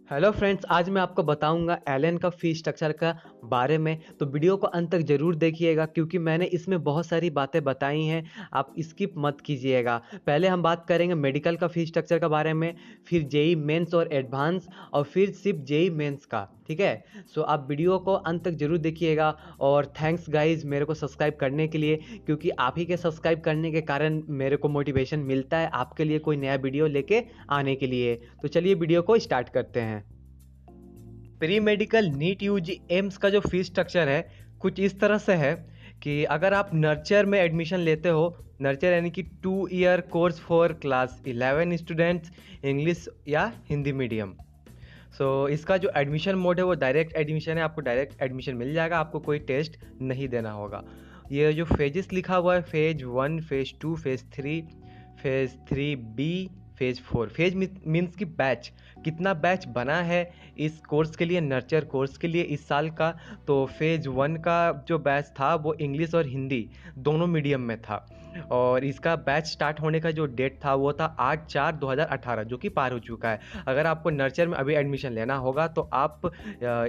Hello friends, आज मैं आपको बताऊंगा एलन का फी स्ट्रक्चर का बारे में। तो वीडियो को अंत तक ज़रूर देखिएगा क्योंकि मैंने इसमें बहुत सारी बातें बताई हैं। आप स्किप मत कीजिएगा। पहले हम बात करेंगे मेडिकल का फी स्ट्रक्चर के बारे में, फिर जेई मेंस और एडवांस, और फिर सिर्फ जेई मेंस का। ठीक है, सो आप वीडियो को अंत तक ज़रूर देखिएगा। और थैंक्स गाइज मेरे को सब्सक्राइब करने के लिए, क्योंकि आप ही के सब्सक्राइब करने के कारण मेरे को मोटिवेशन मिलता है आपके लिए कोई नया वीडियो लेके आने के लिए। तो चलिए वीडियो को स्टार्ट करते हैं। Pre medical NEET UG AIIMS का जो फीस स्ट्रक्चर है कुछ इस तरह से है कि अगर आप नर्चर में एडमिशन लेते हो, नर्चर यानी कि 2 year course for class 11 students, English या हिंदी मीडियम। इसका जो एडमिशन मोड है वो डायरेक्ट एडमिशन है। आपको डायरेक्ट एडमिशन मिल जाएगा, आपको कोई टेस्ट नहीं देना होगा। ये जो फेजेस लिखा हुआ है, phase 1, phase 2, phase 3 B, phase 4। Phase means की बैच, कितना बैच बना है इस कोर्स के लिए, नर्चर कोर्स के लिए इस साल का। तो फेज 1 का जो बैच था वो इंग्लिश और हिंदी दोनों मीडियम में था, और इसका बैच स्टार्ट होने का जो डेट था वो था 8/4/2018, जो कि पार हो चुका है। अगर आपको नर्चर में अभी एडमिशन लेना होगा तो आप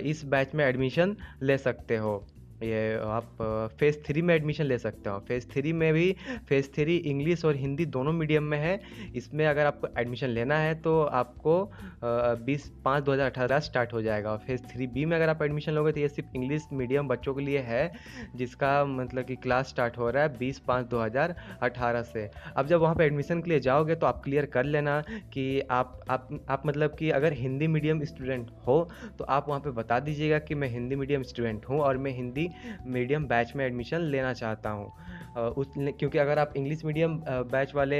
इस बैच में एडमिशन ले सकते हो। ये आप फेज़ 3 में एडमिशन ले सकते हो। फेज़ 3 में भी, फेज़ 3 इंग्लिश और हिंदी दोनों मीडियम में है। इसमें अगर आपको एडमिशन लेना है तो आपको 20/5/2018 स्टार्ट हो जाएगा। और फेज़ 3 बी में अगर आप एडमिशन लोगे तो ये सिर्फ इंग्लिश मीडियम बच्चों के लिए है, जिसका मतलब कि क्लास स्टार्ट हो रहा है 20/5/2018 से। अब जब वहाँ पे एडमिशन के लिए जाओगे तो आप क्लियर कर लेना कि आप मतलब कि अगर हिंदी मीडियम स्टूडेंट हो तो आप वहाँ पे बता दीजिएगा कि मैं हिंदी मीडियम स्टूडेंट हूँ और मैं हिंदी मीडियम बैच में एडमिशन लेना चाहता हूँ। क्योंकि अगर आप इंग्लिश मीडियम बैच वाले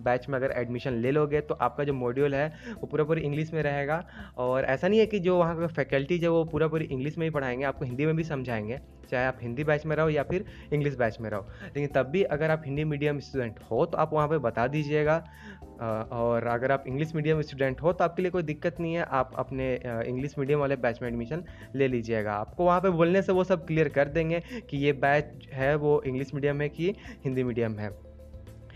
बैच में अगर एडमिशन ले लोगे तो आपका जो मॉड्यूल है वो पूरा इंग्लिश में रहेगा। और ऐसा नहीं है कि जो वहाँ का फैकल्टीज है वो पूरा इंग्लिश में ही पढ़ाएंगे, आपको हिंदी में भी समझाएंगे, चाहे आप हिंदी बैच में रहो या फिर इंग्लिश बैच में रहो। लेकिन तब भी अगर आप हिंदी मीडियम स्टूडेंट हो तो आप वहाँ पे बता दीजिएगा। और अगर आप इंग्लिश मीडियम स्टूडेंट हो तो आपके लिए कोई दिक्कत नहीं है, आप अपने इंग्लिश मीडियम वाले बैच में एडमिशन ले लीजिएगा। आपको वहाँ पे बोलने से वो सब क्लियर कर देंगे कि ये बैच है वो इंग्लिश मीडियम है कि हिंदी मीडियम है।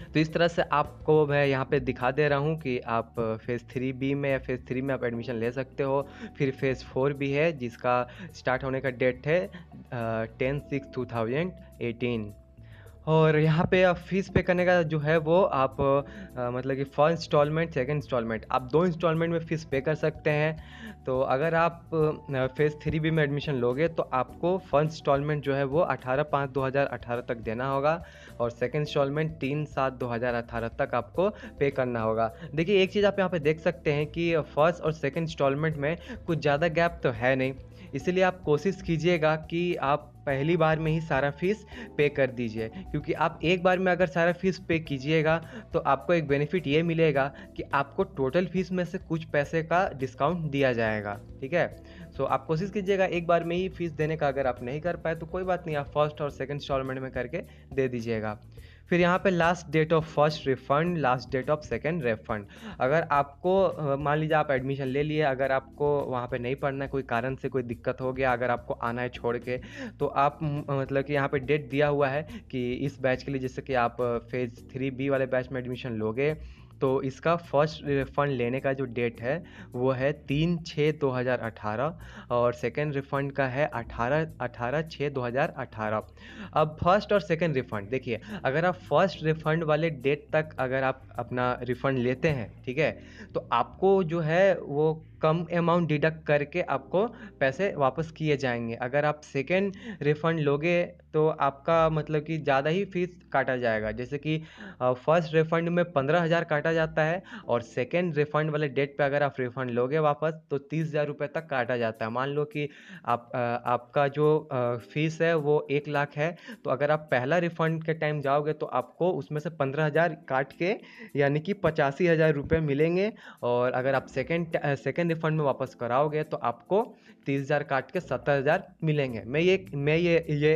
तो इस तरह से आपको मैं यहाँ पे दिखा दे रहा हूँ कि आप फेज़ 3 बी में या फेज़ 3 में आप एडमिशन ले सकते हो। फिर फेज़ 4 भी है जिसका स्टार्ट होने का डेट है 10/6/2018। और यहाँ पे आप फ़ीस पे करने का जो है वो आप मतलब कि फर्स्ट इंस्टॉलमेंट, सेकंड इंस्टॉलमेंट, आप 2 इंस्टॉलमेंट में फ़ीस पे कर सकते हैं। तो अगर आप फेज़ 3 बी में एडमिशन लोगे तो आपको फर्स्ट इंस्टॉलमेंट जो है वो 18/5/2018 तक देना होगा, और सेकंड इंस्टॉलमेंट 3/7/2018 तक आपको पे करना होगा। देखिए, एक चीज़ आप यहाँ पे देख सकते हैं कि फर्स्ट और सेकंड इंस्टॉलमेंट में कुछ ज़्यादा गैप तो है नहीं, इसीलिए आप कोशिश कीजिएगा कि आप पहली बार में ही सारा फ़ीस पे कर दीजिए। क्योंकि आप एक बार में अगर सारा फ़ीस पे कीजिएगा तो आपको एक बेनिफिट ये मिलेगा कि आपको टोटल फ़ीस में से कुछ पैसे का डिस्काउंट दिया जाएगा। ठीक है, आप कोशिश कीजिएगा एक बार में ही फ़ीस देने का। अगर आप नहीं कर पाए तो कोई बात नहीं, आप फर्स्ट और सेकंड इंस्टॉलमेंट में करके दे दीजिएगा। फिर यहाँ पे last date of first refund, last date of second refund. अगर आपको मान लीजिए आप एडमिशन ले लिए, अगर आपको वहाँ पे नहीं पढ़ना है, कोई कारण से कोई दिक्कत हो गया, अगर आपको आना है छोड़ के, तो आप मतलब कि यहाँ पे डेट दिया हुआ है कि इस बैच के लिए, जैसे कि आप फेज़ 3 बी वाले बैच में एडमिशन लोगे तो इसका फर्स्ट रिफ़ंड लेने का जो डेट है वो है 3/6/2018, और सेकंड रिफ़ंड का है 18/6/2018। अब फर्स्ट और सेकंड रिफ़ंड देखिए, अगर आप फर्स्ट रिफ़ंड वाले डेट तक अगर आप अपना रिफ़ंड लेते हैं, ठीक है, तो आपको जो है वो कम अमाउंट डिडक्ट करके आपको पैसे वापस किए जाएँगे। अगर आप सेकंड रिफ़ंड लोगे तो आपका मतलब कि ज़्यादा ही फ़ीस काटा जाएगा। जैसे कि फर्स्ट रिफ़ंड में 15,000 काटा जाता है, और सेकंड रिफ़ंड वाले डेट पे अगर आप रिफ़ंड लोगे वापस तो 30,000 रुपये तक काटा जाता है। मान लो कि आपका जो फ़ीस है वो 1 लाख है, तो अगर आप पहला रिफ़ंड के टाइम जाओगे तो आपको उसमें से 15,000 काट के यानी कि 85,000 रुपये मिलेंगे। और अगर आप सेकंड रिफ़ंड में वापस कराओगे तो आपको 30,000 काट के 70,000 मिलेंगे। मैं ये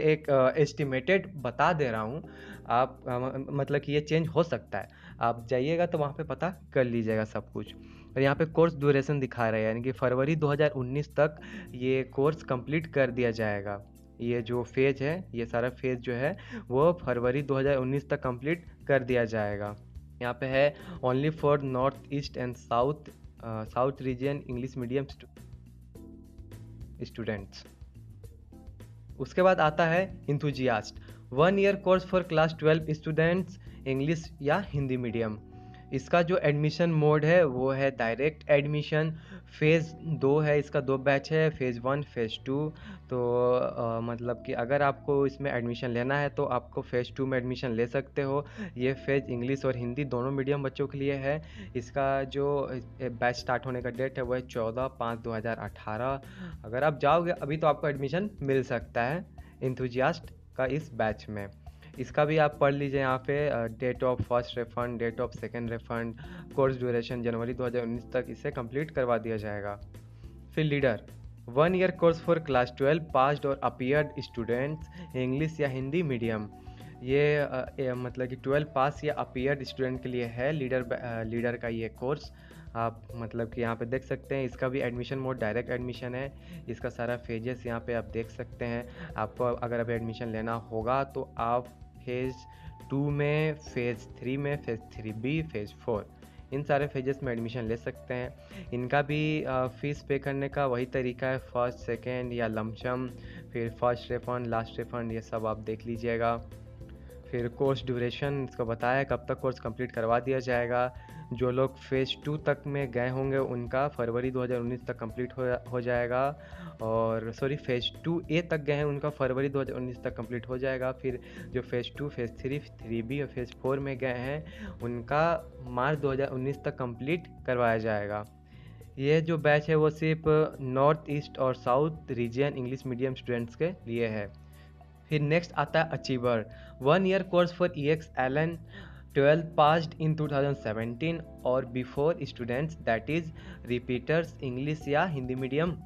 एक एस्टिमेटेड बता दे रहा हूँ। आप मतलब कि ये चेंज हो सकता है, आप जाइएगा तो वहाँ पे पता कर लीजिएगा सब कुछ। और यहाँ पे कोर्स ड्यूरेशन दिखा रहा है, यानी कि फरवरी 2019 तक ये कोर्स कंप्लीट कर दिया जाएगा। ये जो फेज़ है, ये सारा फेज़ जो है वो फरवरी 2019 तक कंप्लीट कर दिया जाएगा। यहाँ पे है only for north east and south south region English medium students. उसके बाद आता है enthusiast, 1 year course for class 12 students English या हिंदी मीडियम। इसका जो एडमिशन मोड है वो है डायरेक्ट एडमिशन। फ़ेज़ 2 है, इसका 2 बैच है, फ़ेज़ 1 फ़ेज़ 2। तो मतलब कि अगर आपको इसमें एडमिशन लेना है तो आपको फ़ेज़ 2 में एडमिशन ले सकते हो। ये फ़ेज़ इंग्लिश और हिंदी दोनों मीडियम बच्चों के लिए है। इसका जो बैच स्टार्ट होने का डेट है वो है 14/5/2018। अगर आप जाओगे अभी तो आपको एडमिशन मिल सकता है इंथुजियास्ट का इस बैच में। इसका भी आप पढ़ लीजिए यहाँ पे, date of first refund, date of second refund, course duration जनवरी 2019 तक इसे कंप्लीट करवा दिया जाएगा। फिर leader, 1 year course for class 12 passed और अपीयर्ड स्टूडेंट्स इंग्लिश या हिंदी मीडियम। ये मतलब कि 12 पास या अपीयर्ड स्टूडेंट के लिए है लीडर का ये कोर्स। आप मतलब कि यहाँ पे देख सकते हैं, इसका भी एडमिशन मोड डायरेक्ट एडमिशन है। इसका सारा फेजेस यहाँ पे आप देख सकते हैं। आपको अगर अभी एडमिशन लेना होगा तो आप फ़ेज़ 2 में, फ़ेज़ 3 में, फ़ेज़ 3B, फ़ेज़ 4 इन सारे फेजेस में एडमिशन ले सकते हैं। इनका भी फ़ीस पे करने का वही तरीका है, फर्स्ट सेकेंड या लमसम, फिर फर्स्ट रिफंड, लास्ट रिफंड, ये सब आप देख लीजिएगा। फिर कोर्स ड्यूरेशन इसको बताया कब तक कोर्स कंप्लीट करवा दिया जाएगा। जो लोग फ़ेज़ 2 तक में गए होंगे उनका फरवरी 2019 तक कंप्लीट हो जाएगा। और सॉरी, फ़ेज़ 2A तक गए हैं उनका फरवरी 2019 तक कंप्लीट हो जाएगा। फिर जो फ़ेज़ 2, फ़ेज़ 3, 3B और फ़ेज़ 4 में गए हैं उनका मार्च 2019 तक कंप्लीट करवाया जाएगा। ये जो बैच है वो सिर्फ नॉर्थ ईस्ट और south region English medium students के लिए है। फिर नेक्स्ट आता है achiever, 1 year course for EXLN 12 passed in 2017 और before students that is repeaters English या हिंदी मीडियम।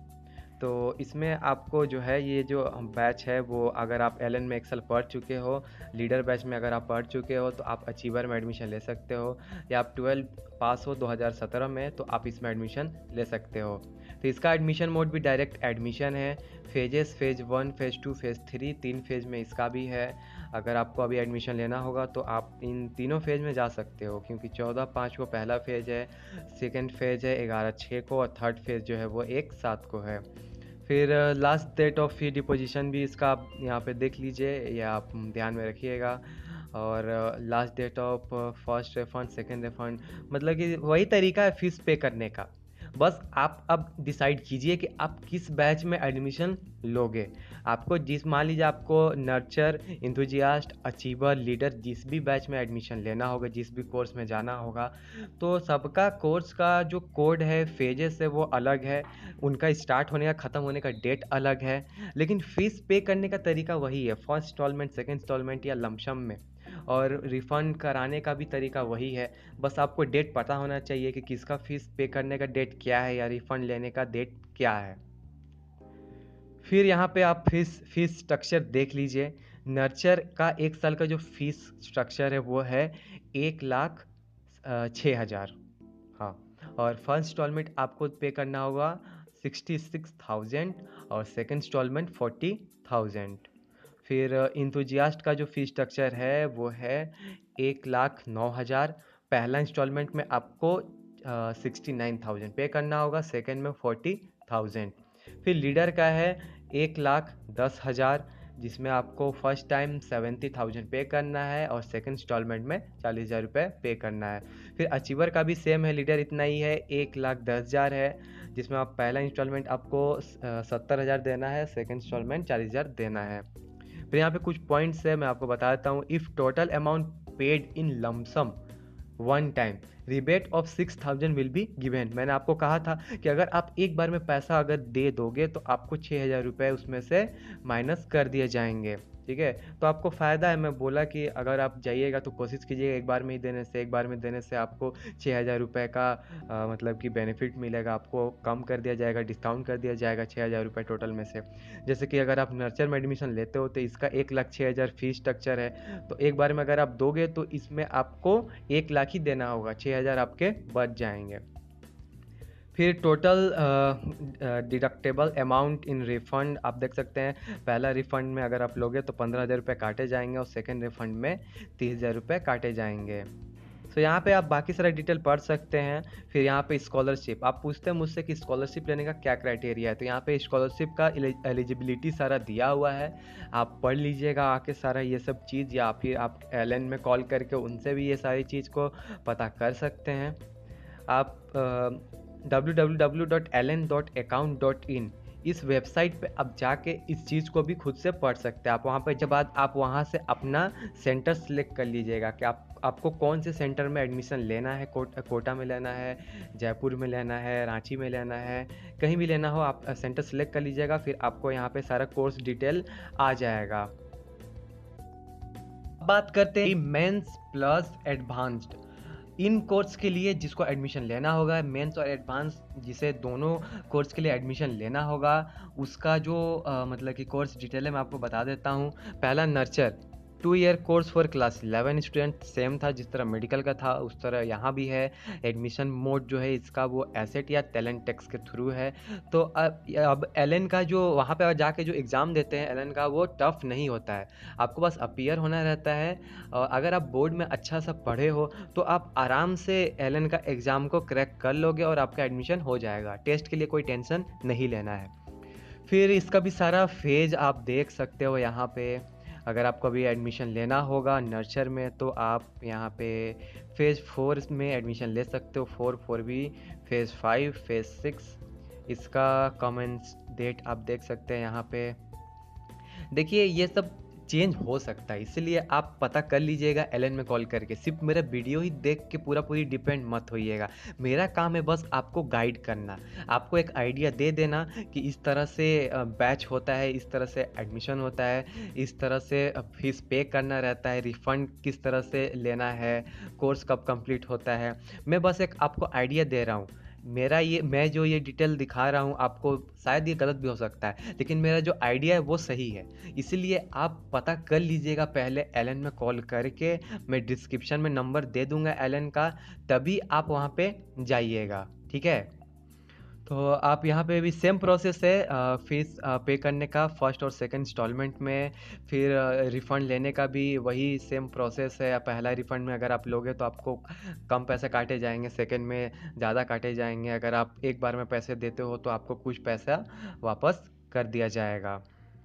तो इसमें आपको जो है ये जो बैच है वो, अगर आप एलन में एक्सेल पढ़ चुके हो, लीडर बैच में अगर आप पढ़ चुके हो तो आप अचीवर में एडमिशन ले सकते हो, या आप 12 पास हो 2017 में तो आप इसमें एडमिशन ले सकते हो। तो इसका एडमिशन मोड भी डायरेक्ट एडमिशन है। Phases phase 1, phase 2, phase 3 3 phase में इसका भी है। अगर आपको अभी एडमिशन लेना होगा तो आप इन तीनों फेज़ में जा सकते हो, क्योंकि 14/5 को पहला फेज़ है, सेकेंड फेज़ है 11/6 को, और थर्ड फेज़ जो है वो 1/7 को है। फिर last date of fee deposition भी इसका आप यहाँ पे देख लीजिए, या आप ध्यान में रखिएगा। और last date of first refund, second refund, मतलब कि वही तरीका है फ़ीस पे करने का। बस आप अब डिसाइड कीजिए कि आप किस बैच में एडमिशन लोगे। आपको मान लीजिए आपको नर्चर, इंथुजियास्ट, अचीवर, लीडर जिस भी बैच में एडमिशन लेना होगा, जिस भी कोर्स में जाना होगा, तो सबका कोर्स का जो कोड है, फेजेस है, वो अलग है। उनका स्टार्ट होने का, ख़त्म होने का डेट अलग है, लेकिन फ़ीस पे करने का तरीका वही है, फर्स्ट इंस्टॉलमेंट, सेकेंड इंस्टॉलमेंट या लमसम में। और रिफ़ंड कराने का भी तरीका वही है। बस आपको डेट पता होना चाहिए कि किसका फ़ीस पे करने का डेट क्या है या रिफ़ंड लेने का डेट क्या है। फिर यहाँ पे आप फ़ीस स्ट्रक्चर देख लीजिए। नर्चर का 1 साल का जो फ़ीस स्ट्रक्चर है वो है 1,06,000। हाँ, और फर्स्ट इंस्टॉलमेंट आपको पे करना होगा 66,000 और सेकंड इंस्टॉलमेंट 40,000। फिर इंथुजियास्ट का जो फ़ी स्ट्रक्चर है वो है 1,09,000। पहला इंस्टॉलमेंट में आपको 69,000 पे करना होगा, सेकंड में 40,000। फिर लीडर का है 1,10,000, जिसमें आपको फर्स्ट टाइम 70,000 पे करना है और सेकंड इंस्टॉलमेंट में 40,000 रुपये पे करना है। फिर अचीवर का भी सेम है, लीडर इतना ही है, 1,10,000 है, जिसमें आप पहला इंस्टॉलमेंट आपको 70,000 देना है, सेकंड इंस्टॉलमेंट 40,000 देना है। फिर यहाँ पे कुछ पॉइंट्स है, मैं आपको बता देता हूँ। If total amount paid in lump sum one time, rebate of 6,000 will be given. मैंने आपको कहा था कि अगर आप एक बार में पैसा अगर दे दोगे तो आपको 6,000 रुपये उसमें से माइनस कर दिए जाएंगे, ठीक है। तो आपको फ़ायदा है, मैं बोला कि अगर आप जाइएगा तो कोशिश कीजिएगा एक बार में ही देने से। एक बार में देने से आपको 6,000 रुपये का मतलब कि बेनिफिट मिलेगा, आपको कम कर दिया जाएगा, डिस्काउंट कर दिया जाएगा 6,000 रुपये टोटल में से। जैसे कि अगर आप नर्चर में एडमिशन लेते हो तो इसका 1,06,000 फीस स्ट्रक्चर है, तो एक बार में अगर आप दोगे तो इसमें आपको 1,00,000 ही देना होगा, 6,000 आपके बच जाएंगे। फिर total deductible amount in refund आप देख सकते हैं। पहला रिफ़ंड में अगर आप लोगे तो 15,000 रुपये काटे जाएंगे और सेकंड रिफ़ंड में 30,000 रुपये काटे जाएंगे। तो यहाँ पे आप बाकी सारा डिटेल पढ़ सकते हैं। फिर यहाँ पे स्कॉलरशिप, आप पूछते हैं मुझसे कि स्कॉलरशिप लेने का क्या क्राइटेरिया है, तो यहाँ पे स्कॉलरशिप का एलिजिबिलिटी सारा दिया हुआ है। आप पढ़ लीजिएगा आके सारा ये सब चीज़, या फिर आप एलन में कॉल करके उनसे भी ये सारी चीज़ को पता कर सकते हैं। आप www.ellen.account.in इस वेबसाइट पे आप जाके इस चीज़ को भी खुद से पढ़ सकते हैं। आप वहाँ पे जब आप वहाँ से अपना सेंटर सेलेक्ट कर लीजिएगा कि आपको कौन से सेंटर में एडमिशन लेना है, कोटा में लेना है, जयपुर में लेना है, रांची में लेना है, कहीं भी लेना हो आप सेंटर सेलेक्ट कर लीजिएगा। फिर आपको यहाँ पे सारा कोर्स डिटेल आ जाएगा। बात करते हैं मेंस प्लस एडवांस्ड। इन कोर्स के लिए जिसको एडमिशन लेना होगा, मेंस और एडवांस जिसे दोनों कोर्स के लिए एडमिशन लेना होगा, उसका जो मतलब कि कोर्स डिटेल है मैं आपको बता देता हूँ। पहला nurture 2 year course for class 11 student, same था जिस तरह मेडिकल का था उस तरह यहाँ भी है। एडमिशन मोड जो है इसका वो एसेट या टैलेंट टेक्स के थ्रू है। तो अब एलन का जो वहाँ पे जाके जो एग्ज़ाम देते हैं एलन का, वो टफ़ नहीं होता है, आपको बस अपीयर होना रहता है। और अगर आप बोर्ड में अच्छा सा पढ़े हो तो आप आराम से एलन का एग्ज़ाम को क्रैक कर लोगे और आपका एडमिशन हो जाएगा। टेस्ट के लिए कोई टेंशन नहीं लेना है। फिर इसका भी सारा फेज आप देख सकते हो यहाँ पे। अगर आपको अभी एडमिशन लेना होगा नर्चर में तो आप यहाँ पे फेज़ 4 में एडमिशन ले सकते हो, 4 भी, फेज़ 5, फेज़ 6। इसका कमेंट्स डेट आप देख सकते हैं यहाँ पे। देखिए ये सब चेंज हो सकता है, इसलिए आप पता कर लीजिएगा एलन में कॉल करके। सिर्फ मेरा वीडियो ही देख के पूरी डिपेंड मत होइएगा। मेरा काम है बस आपको गाइड करना, आपको एक आइडिया दे देना कि इस तरह से बैच होता है, इस तरह से एडमिशन होता है, इस तरह से फीस पे करना रहता है, रिफ़ंड किस तरह से लेना है, कोर्स कब कंप्लीट होता है। मैं बस एक आपको आइडिया दे रहा हूँ। मैं जो ये डिटेल दिखा रहा हूँ आपको, शायद ये गलत भी हो सकता है, लेकिन मेरा जो आइडिया है वो सही है। इसलिए आप पता कर लीजिएगा पहले एलन में कॉल करके। मैं डिस्क्रिप्शन में नंबर दे दूंगा एलन का, तभी आप वहाँ पे जाइएगा, ठीक है। तो आप यहाँ पे भी सेम प्रोसेस है फीस पे करने का फर्स्ट और सेकंड इंस्टॉलमेंट में। फिर रिफ़ंड लेने का भी वही सेम प्रोसेस है। पहला रिफ़ंड में अगर आप लोगे तो आपको कम पैसे काटे जाएंगे, सेकंड में ज़्यादा काटे जाएंगे। अगर आप एक बार में पैसे देते हो तो आपको कुछ पैसा वापस कर दिया जाएगा,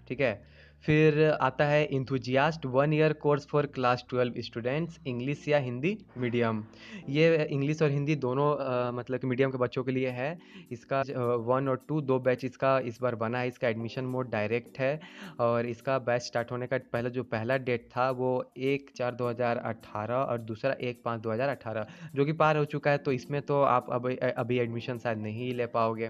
ठीक है। फिर आता है enthusiast 1 year course for class 12 students, English या हिंदी मीडियम। ये इंग्लिश और हिंदी दोनों मतलब कि मीडियम के बच्चों के लिए है। इसका 1 और 2 दो बैच इसका इस बार बना है। इसका एडमिशन मोड डायरेक्ट है और इसका बैच स्टार्ट होने का पहला डेट था वो 1/4/2018 और दूसरा 1/5/2018, जो कि पार हो चुका है। तो इसमें तो आप अभी एडमिशन शायद नहीं ले पाओगे।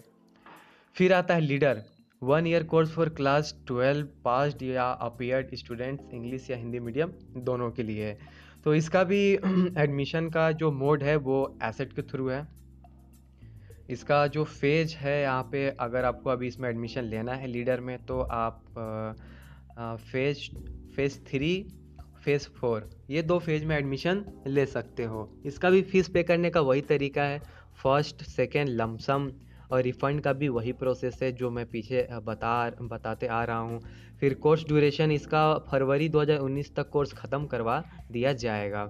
फिर आता है leader 1 year course for class 12 passed या अपीयर्ड स्टूडेंट्स, इंग्लिश या हिंदी मीडियम दोनों के लिए। तो इसका भी एडमिशन का जो मोड है वो एसेट के थ्रू है। इसका जो फेज है यहाँ पे, अगर आपको अभी इसमें एडमिशन लेना है लीडर में तो आप फेज 3, फेज 4 ये 2 फेज में एडमिशन ले सकते हो। इसका भी फीस पे करने का वही तरीका है, फर्स्ट सेकेंड लमसम, और रिफ़ंड का भी वही प्रोसेस है जो मैं पीछे बताते आ रहा हूँ। फिर कोर्स ड्यूरेशन इसका फरवरी 2019 तक कोर्स ख़त्म करवा दिया जाएगा।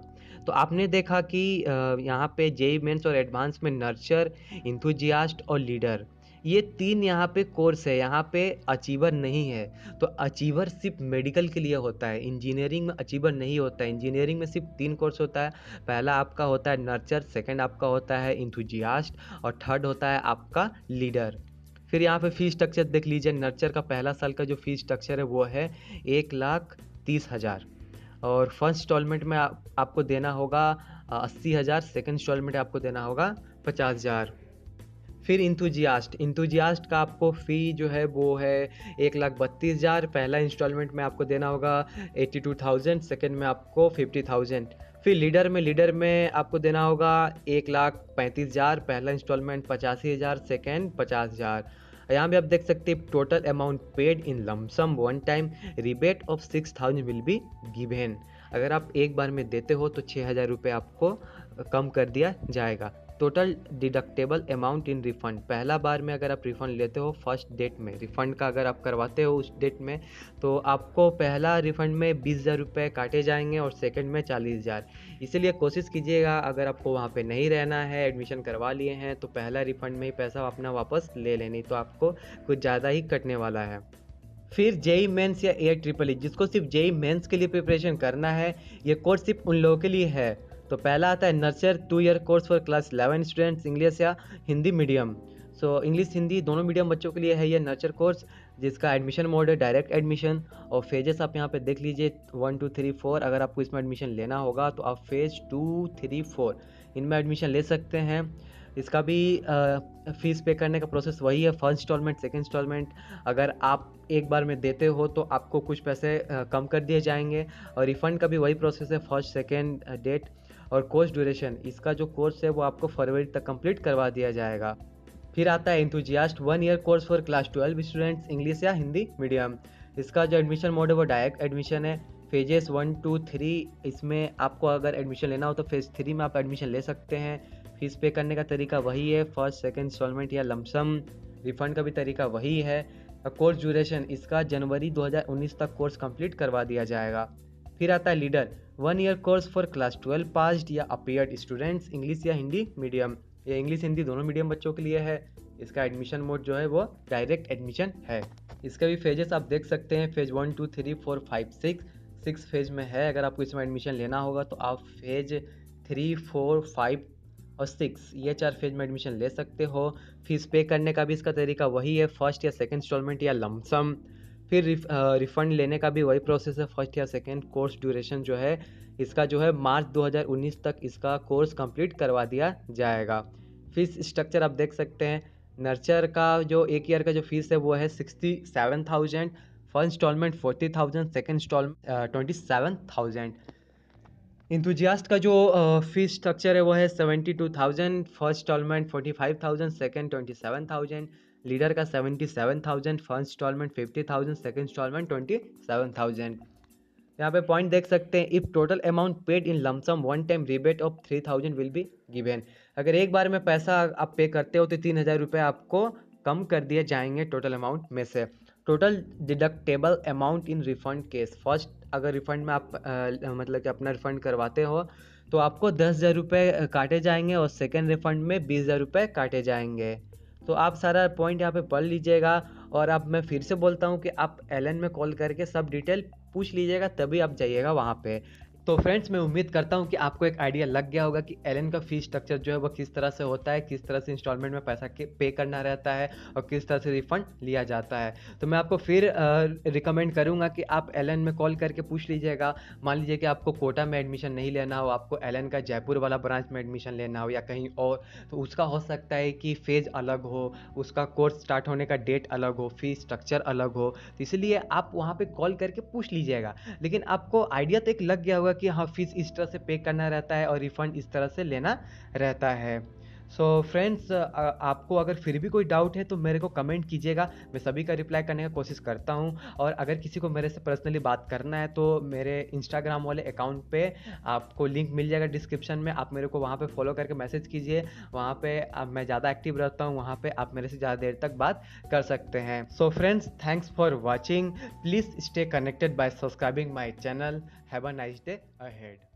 तो आपने देखा कि यहाँ पे जेईई मेंस और एडवांस में नर्चर, इंथुजियास्ट और लीडर, ये 3 यहाँ पे कोर्स है। यहाँ पे अचीवर नहीं है। तो अचीवर सिर्फ मेडिकल के लिए होता है, इंजीनियरिंग में अचीवर नहीं होता है। इंजीनियरिंग में सिर्फ 3 कोर्स होता है। पहला आपका होता है नर्चर, सेकंड आपका होता है इंथुजियास्ट और थर्ड होता है आपका लीडर। फिर यहाँ पे फीस स्ट्रक्चर देख लीजिए। नर्चर का पहला साल का जो फीस स्ट्रक्चर है वो है 1,30,000 और फर्स्ट इंस्टॉलमेंट में आपको देना होगा 80,000, सेकेंड इंस्टॉलमेंट आपको देना होगा 50,000। फिर इंथुजियास्ट का आपको फ़ी जो है वो है 1,32,000। पहला इंस्टॉलमेंट में आपको देना होगा 82,000, सेकेंड में आपको 50,000। फिर लीडर में आपको देना होगा 1,35,000, पहला इंस्टॉलमेंट 85,000, सेकेंड 50,000। यहाँ भी आप देख सकते हैं total amount paid in lump sum one time, rebate of 6,000 will be given. अगर आप एक बार में देते हो तो 6,000 रुपये आपको कम कर दिया जाएगा। Total deductible amount in refund, पहला बार में अगर आप रिफ़ंड लेते हो फर्स्ट डेट में, रिफ़ंड का अगर आप करवाते हो उस डेट में, तो आपको पहला रिफ़ंड में 20,000 रुपये काटे जाएंगे और सेकंड में 40,000। इसीलिए कोशिश कीजिएगा, अगर आपको वहाँ पे नहीं रहना है, एडमिशन करवा लिए हैं, तो पहला रिफ़ंड में ही पैसा अपना वापस ले लेनी, तो आपको कुछ ज़्यादा ही कटने वाला है। फिर जेई मेंस या AIEEE, जिसको सिर्फ जेई मेंस के लिए प्रिपरेशन करना है, ये कोर्स सिर्फ उन लोगों के लिए है। तो पहला आता है nursery 2 year course for class 11 students, English या Hindi medium. So English Hindi दोनों मीडियम बच्चों के लिए है ये नर्सर कोर्स, जिसका एडमिशन मोड है डायरेक्ट एडमिशन। और फेजेस आप यहाँ पे देख लीजिए 1 2 3 4। अगर आपको इसमें एडमिशन लेना होगा तो आप फेज 2 3 4 इनमें एडमिशन ले सकते हैं। इसका भी फ़ीस पे करने का प्रोसेस वही है, फर्स्ट इंस्टॉलमेंट, सेकंड इंस्टॉलमेंट। अगर आप एक बार में देते हो तो आपको कुछ पैसे कम कर दिए जाएंगे। और रिफ़ंड का भी वही प्रोसेस है, फर्स्ट सेकंड डेट। और कोर्स ड्यूरेशन, इसका जो कोर्स है वो आपको फरवरी तक कंप्लीट करवा दिया जाएगा। फिर आता है enthusiast 1 year course for class 12 students, English या हिंदी मीडियम। इसका जो एडमिशन मोड है वो डायरेक्ट एडमिशन है। फेजेस 1 2 3, इसमें आपको अगर एडमिशन लेना हो तो फेज़ 3 में आप एडमिशन ले सकते हैं। फीस पे करने का तरीका वही है, फर्स्ट सेकंड इंस्टॉलमेंट या लमसम। रिफ़ंड का भी तरीका वही है। कोर्स ड्यूरेशन, इसका जनवरी 2019 तक कोर्स कंप्लीट करवा दिया जाएगा। फिर आता है leader 1 year course for class 12 passed या अपीयर्ड स्टूडेंट्स, इंग्लिश या हिंदी मीडियम। ये इंग्लिश हिंदी दोनों मीडियम बच्चों के लिए है। इसका एडमिशन मोड जो है वो डायरेक्ट एडमिशन है। इसके भी फेजेस आप देख सकते हैं, फेज 1 2 3 4 5 6 फेज में है। अगर आपको इसमें एडमिशन लेना होगा तो आप फेज 3 4 5 और 6 ये 4 फेज में एडमिशन ले सकते हो। फीस पे करने का भी इसका तरीका वही है, फर्स्ट या सेकंड इंस्टॉलमेंट या लमसम। फिर रिफ़ंड लेने का भी वही प्रोसेस है, फर्स्ट या सेकंड। कोर्स ड्यूरेशन जो है इसका जो है मार्च 2019 तक इसका कोर्स कंप्लीट करवा दिया जाएगा। फीस स्ट्रक्चर आप देख सकते हैं, नर्सर का जो 1 ईयर का जो फीस है वो है 67,000, first instalment 40,000, second instalment 27,000। Enthusiast का जो फीस स्ट्रक्चर है वो है 72,000, फर्स्ट इंस्टॉलमेंट 45,000, सेकंड 27,000। लीडर का 77,000, फर्स्ट इंस्टॉलमेंट 50,000, सेकंड इंस्टॉलमेंट 27,000। यहाँ पे पॉइंट देख सकते हैं, if total amount paid in lump sum one time rebate of 3,000 will be given. अगर एक बार में पैसा आप पे करते हो तो 3,000 रुपये आपको कम कर दिए जाएंगे टोटल अमाउंट में से। Total deductible amount in refund case, first अगर रिफंड में आप मतलब कि अपना रिफंड करवाते हो तो आपको 10,000 रुपये काटे जाएंगे और सेकेंड रिफंड में 20,000 रुपये काटे जाएंगे। तो आप सारा पॉइंट यहाँ पे पढ़ लीजिएगा। और अब मैं फिर से बोलता हूँ कि आप एलन में कॉल करके सब डिटेल पूछ लीजिएगा, तभी आप जाइएगा वहाँ पे। तो फ्रेंड्स, मैं उम्मीद करता हूँ कि आपको एक आइडिया लग गया होगा कि एलन का फीस स्ट्रक्चर जो है वो किस तरह से होता है, किस तरह से इंस्टॉलमेंट में पैसा पे करना रहता है और किस तरह से रिफंड लिया जाता है। तो मैं आपको फिर रिकमेंड करूँगा कि आप एलन में कॉल करके पूछ लीजिएगा। मान लीजिए कि आपको कोटा में एडमिशन नहीं लेना हो, आपको एलन का जयपुर वाला ब्रांच में एडमिशन लेना हो या कहीं और, तो उसका हो सकता है कि फ़ेज़ अलग हो, उसका कोर्स स्टार्ट होने का डेट अलग हो, फीस स्ट्रक्चर अलग हो। तो इसलिए आप वहाँ पे कॉल करके पूछ लीजिएगा। लेकिन आपको आइडिया तो एक लग गया होगा कि हाँ, फीस इस तरह से पे करना रहता है और रिफ़ंड इस तरह से लेना रहता है। सो फ्रेंड्स, आपको अगर फिर भी कोई डाउट है तो मेरे को कमेंट कीजिएगा, मैं सभी का रिप्लाई करने का कोशिश करता हूँ। और अगर किसी को मेरे से पर्सनली बात करना है तो मेरे इंस्टाग्राम वाले अकाउंट पे आपको लिंक मिल जाएगा डिस्क्रिप्शन में, आप मेरे को वहाँ पे फॉलो करके मैसेज कीजिए। वहाँ पे मैं ज़्यादा एक्टिव रहता हूँ, वहाँ पे आप मेरे से ज़्यादा देर तक बात कर सकते हैं। So friends, thanks for watching, please stay connected by subscribing my channel. Have a nice day ahead.